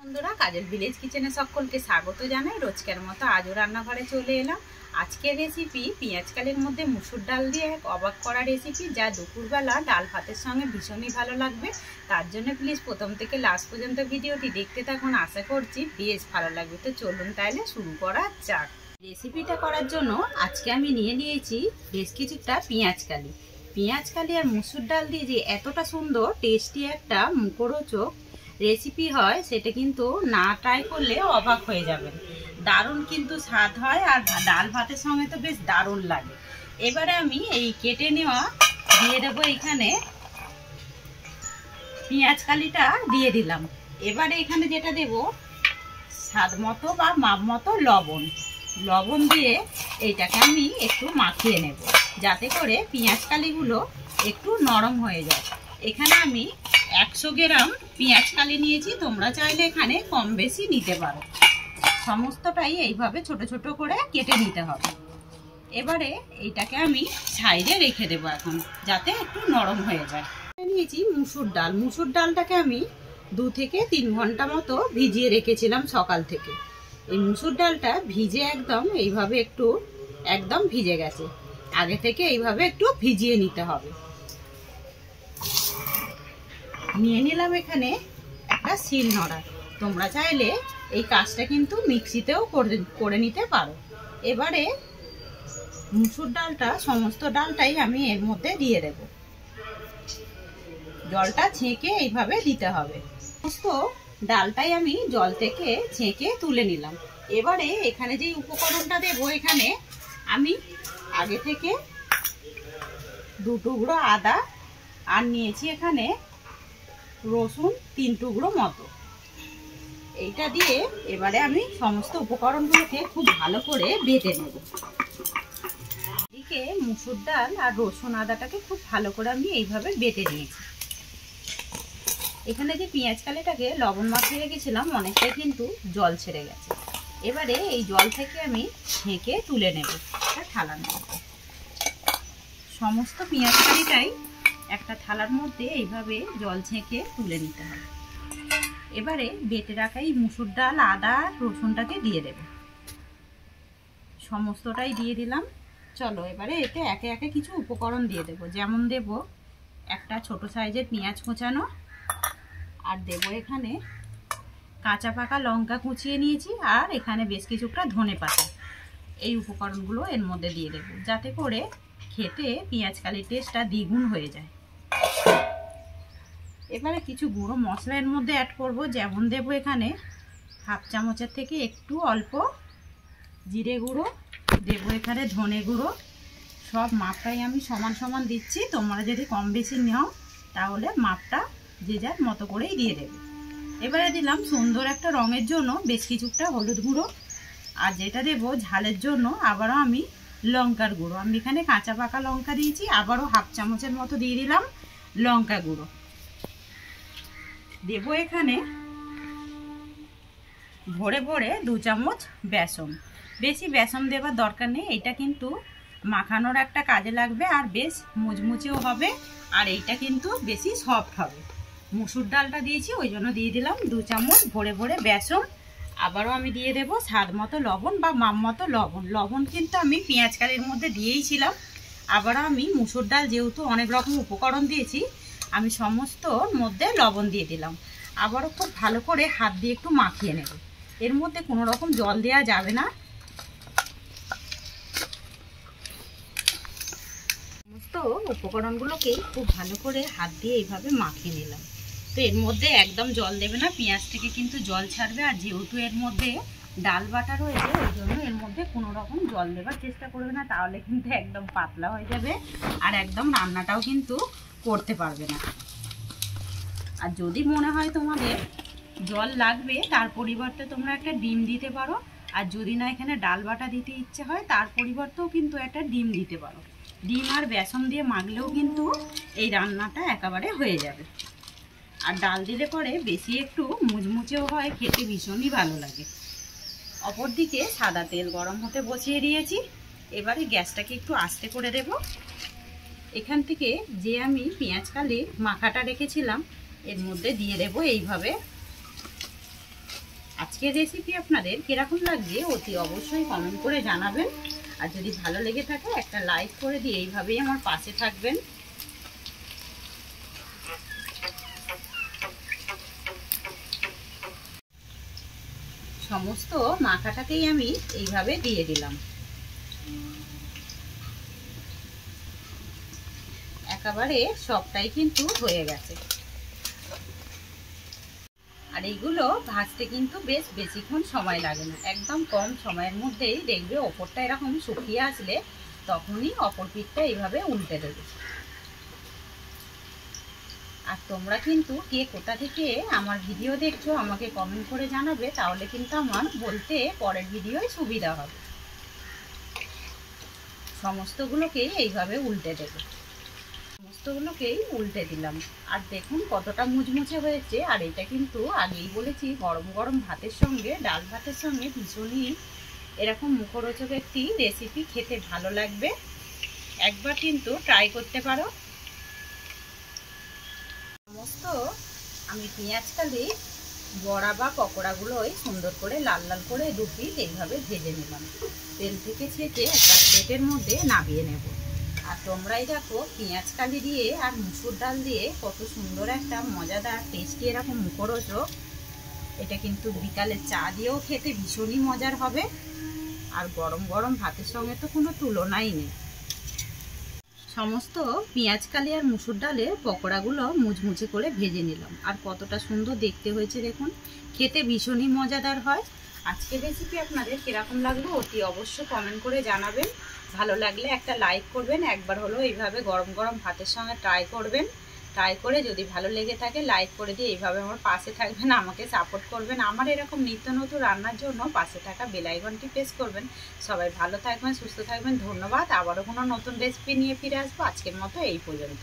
বন্ধুরা, কাজল ভিলেজ কিচেনে সকলকে স্বাগত জানাই। রোজকার মতো আজও রান্নাঘরে চলে এলাম। আজকের রেসিপি পেঁয়াজকালির মধ্যে মুসুর ডাল দিয়ে এক অবাক করা রেসিপি, যা দুপুরবেলা ডাল ভাতের সঙ্গে ভীষণই ভালো লাগবে। তার জন্য প্লিজ প্রথম থেকে লাস্ট পর্যন্ত ভিডিওটি দেখতে থাকুন, আশা করছি বেশ ভালো লাগবে। তো চলুন তাহলে শুরু করা যাক। রেসিপিটা করার জন্য আজকে আমি নিয়ে নিয়েছি বেশ কিছুটা পেঁয়াজকালি আর মুসুর ডাল দিয়ে যে এতটা সুন্দর টেস্টি একটা মুখরোচক রেসিপি হয়, সেটা কিন্তু না ট্রাই করলে অবাক হয়ে যাবেন। দারুণ কিন্তু স্বাদ হয়, আর ডাল ভাতের সঙ্গে তো বেশ দারুণ লাগে। এবারে আমি এই কেটে নেওয়া দিয়ে দেবো, এখানে পেঁয়াজকালিটা দিয়ে দিলাম। এবারে এখানে যেটা দেব, স্বাদ মতো বা মাপ মতো লবণ দিয়ে এইটাকে আমি একটু মাখিয়ে নেব, যাতে করে পেঁয়াজকালিগুলো একটু নরম হয়ে যায়। এখানে আমি 100 গ্রাম পেঁয়াজকালি নিয়েছি, তোমরা চাইলে এখানে কম বেশি নিতে পারো। সমস্তটাই এইভাবে ছোট ছোট করে কেটে নিতে হবে। এবারে এইটাকে আমি সাইডে রেখে দেবো এখন, যাতে একটু নরম হয়ে যায়। নিয়েছি মুসুর ডালটাকে আমি 2 থেকে 3 ঘন্টা মতো ভিজিয়ে রেখেছিলাম সকাল থেকে। এই মুসুর ডালটা ভিজে এইভাবে একদম ভিজে গেছে। আগে থেকে এইভাবে একটু ভিজিয়ে নিতে হবে। নিয়ে নিলাম এখানে একটা শিলনোড়া। তোমরা চাইলে এই কাজটা কিন্তু মিক্সিতেও করে নিতে পারো। এবারে মুসুর ডালটা, সমস্ত ডালটাই আমি এর মধ্যে দিয়ে দেব। জলটা ছেঁকে এইভাবে দিতে হবে। সমস্ত ডালটাই আমি জল থেকে ছেঁকে তুলে নিলাম। এবারে এখানে যে উপকরণটা দেবো, এখানে আমি আগে থেকে 2 টুকরো আদা আর নিয়েছি এখানে রসুন 3 টুকরো মতো। এইটা দিয়ে এবারে আমি সমস্ত উপকরণগুলোকে খুব ভালো করে বেটে নেব। এদিকে মুসুর ডাল আর রসুন আদাটাকে খুব ভালো করে আমি এইভাবে বেটে নিয়েছি। এখানে যে পেঁয়াজকালিটাকে লবণ মাখিয়ে রেখেছিলাম, অনেকটাই কিন্তু জল ছেড়ে গেছে। এবারে এই জল থেকে আমি ছেঁকে তুলে নেব একটা থালার মধ্যে। সমস্ত পেঁয়াজকালিটাই একটা থালার মধ্যে এইভাবে জল ছেঁকে তুলে নিতে হবে। এবারে বেটে রাখা এই মুসুর ডাল, আদা, রসুনটাকে দিয়ে দেব। সমস্তটাই দিয়ে দিলাম। চলো এবারে এতে একে একে কিছু উপকরণ দিয়ে দেব। যেমন দেব একটা ছোট সাইজের পেঁয়াজ কোচানো, আর দেব এখানে কাঁচা পাকা লঙ্কা কুচিয়ে নিয়েছি, আর এখানে বেশ কিছুটা ধনেপাতা। এই উপকরণগুলো এর মধ্যে দিয়ে দেব, যাতে করে খেতে পেঁয়াজকালির টেস্টটা দ্বিগুণ হয়ে যায়। এবারে কিছু গুঁড়ো মশলা এর মধ্যে অ্যাড করব। যেমন দেব এখানে 1/2 চামচের থেকে একটু অল্প জিরে গুঁড়ো, দেব এখানে ধনে গুঁড়ো। সব মাপটাই আমি সমান সমান দিচ্ছি। তোমরা যদি কম বেশি নাও তাহলে মাপটা যে যার মতো করেই দিয়ে দেবে। এবারে দিলাম সুন্দর একটা রঙের জন্য বেশ কিছুটা হলুদ গুঁড়ো, আর যেটা দেব ঝালের জন্য আবারও আমি লঙ্কার গুঁড়ো। আমি এখানে কাঁচা পাকা লঙ্কা দিয়েছি, আবারও 1/2 চামচের মতো দিয়ে দিলাম লঙ্কা গুঁড়ো। দেব এখানে ভরে ভরে 2 চামচ বেসন। বেশি বেসন দেওয়ার দরকার নেই, এটা কিন্তু মাখানোর একটা কাজে লাগবে, আর বেশ মুচমুচেও হবে, আর এইটা কিন্তু বেশি সফট হবে। মুসুর ডালটা দিয়েছি ওই জন্য দিয়ে দিলাম 2 চামচ ভরে ভরে বেসন। আবারও আমি দিয়ে দেব স্বাদ মতো লবণ বা মাপ মতো লবণ কিন্তু আমি পেঁয়াজকালির মধ্যে দিয়েইছিলাম। আবারও আমি মুসুর ডাল, যেহেতু অনেক রকম উপকরণ দিয়েছি, আমি সমস্তর মধ্যে লবণ দিয়ে দিলাম। আবারও খুব ভালো করে হাত দিয়ে একটু মাখিয়ে নেব। এর মধ্যে কোনো রকম জল দেওয়া যাবে না। সমস্ত উপকরণগুলোকে খুব ভালো করে হাত দিয়ে এইভাবে মাখিয়ে নিলাম। তো এর মধ্যে একদম জল দেবে না, পেঁয়াজ থেকে কিন্তু জল ছাড়বে। আর যেহেতু এর মধ্যে ডাল বাটা রয়েছে, ওই জন্য এর মধ্যে কোনো রকম জল দেওয়ার চেষ্টা করবে না, তাহলে কিন্তু একদম পাতলা হয়ে যাবে, আর একদম রান্নাটাও কিন্তু করতে পারবে না। আর যদি মনে হয় তোমাদের জল লাগবে, তার পরিবর্তে তোমরা একটা ডিম দিতে পারো। আর যদি না এখানে ডাল বাটা দিতে ইচ্ছে হয়, তার পরিবর্তেও কিন্তু একটা ডিম দিতে পারো। ডিম আর বেসন দিয়ে মাখলেও কিন্তু এই রান্নাটা একেবারে হয়ে যাবে। আর ডাল দিলে পরে বেশি একটু মুচমুচেও হয়, খেতে ভীষণই ভালো লাগে। অপরদিকে সাদা তেল গরম হতে বসিয়ে দিয়েছি। এবারে গ্যাসটাকে একটু আস্তে করে দেব। এখান থেকে যে আমি পেঁয়াজকালির মাখাটা রেখেছিলাম এর মধ্যে দিয়ে দেব এইভাবে। আজকের রেসিপি আপনাদের কিরকম লাগছে অতি অবশ্যই কমেন্ট করে জানাবেন। আর যদি ভালো লেগে থাকে একটা লাইক করে দিয়ে এইভাবেই আমার পাশে থাকবেন। সমস্ত মাখাটাকেই আমি এইভাবে দিয়ে দিলাম। একেবারে সবটাই কিন্তু হয়ে গেছে। আর এইগুলো ভাজতে কিন্তু বেশ বেশিক্ষণ সময় লাগে না, একদম কম সময়ের মধ্যেই দেখবে ওপরটা এরকম শুকিয়ে আসলে তখনই অপর পিঠটা এইভাবে উল্টে দেবে। আর তোমরা কিন্তু কে কোথা থেকে আমার ভিডিও দেখছো আমাকে কমেন্ট করে জানাবে, তাহলে কিন্তু আমার বলতে পরের ভিডিওয় সুবিধা হবে। সমস্তগুলোকেই এইভাবে উল্টে দেবে। সমস্তগুলোকেই উল্টে দিলাম। আর দেখুন কতটা মুচমুচে হয়েছে। আর এটা কিন্তু আগেই বলেছি গরম গরম ভাতের সঙ্গে, ডাল ভাতের সঙ্গে ভীষণই এরকম মুখরোচক একটি রেসিপি, খেতে ভালো লাগবে। একবার কিন্তু ট্রাই করতে পারো। সমস্ত আমি পেঁয়াজকালি বড়া বা পকোড়াগুলোই সুন্দর করে লাল লাল করে দু পিস এইভাবে ভেজে নিলাম। তেল থেকে ছেঁকে একটা প্লেটের মধ্যে নামিয়ে নেব। আর তোমরাই দেখো পেঁয়াজকালি দিয়ে আর মুসুর ডাল দিয়ে কত সুন্দর একটা মজাদার টেস্টি এরকম মুখরোচক। এটা কিন্তু বিকালে চা দিয়েও খেতে ভীষণই মজার হবে। আর গরম গরম ভাতের সঙ্গে তো কোনো তুলনাই নেই। সমস্ত পেঁয়াজকালি আর মুসুর ডালের পকোড়াগুলো মুচমুচে করে ভেজে নিলাম। আর কতটা সুন্দর দেখতে হয়েছে দেখুন, খেতে ভীষণই মজাদার হয়। আজকের রেসিপি আপনাদের কীরকম লাগলো অতি অবশ্যই কমেন্ট করে জানাবেন। ভালো লাগলে একটা লাইক করবেন। একবার হলো এইভাবে গরম গরম ভাতের সঙ্গে ট্রাই করবেন। ট্রাই করে যদি ভালো লেগে থাকে লাইক করে দিয়ে এইভাবে আমার পাশে থাকবেন, আমাকে সাপোর্ট করবেন। আমার এরকম নিত্য নতুন রান্নার জন্য পাশে থাকা বেল আইকনটি প্রেস করবেন। সবাই ভালো থাকবেন, সুস্থ থাকবেন। ধন্যবাদ। আবারও কোনো নতুন রেসিপি নিয়ে ফিরে আসবো। আজকের মতো এই পর্যন্ত।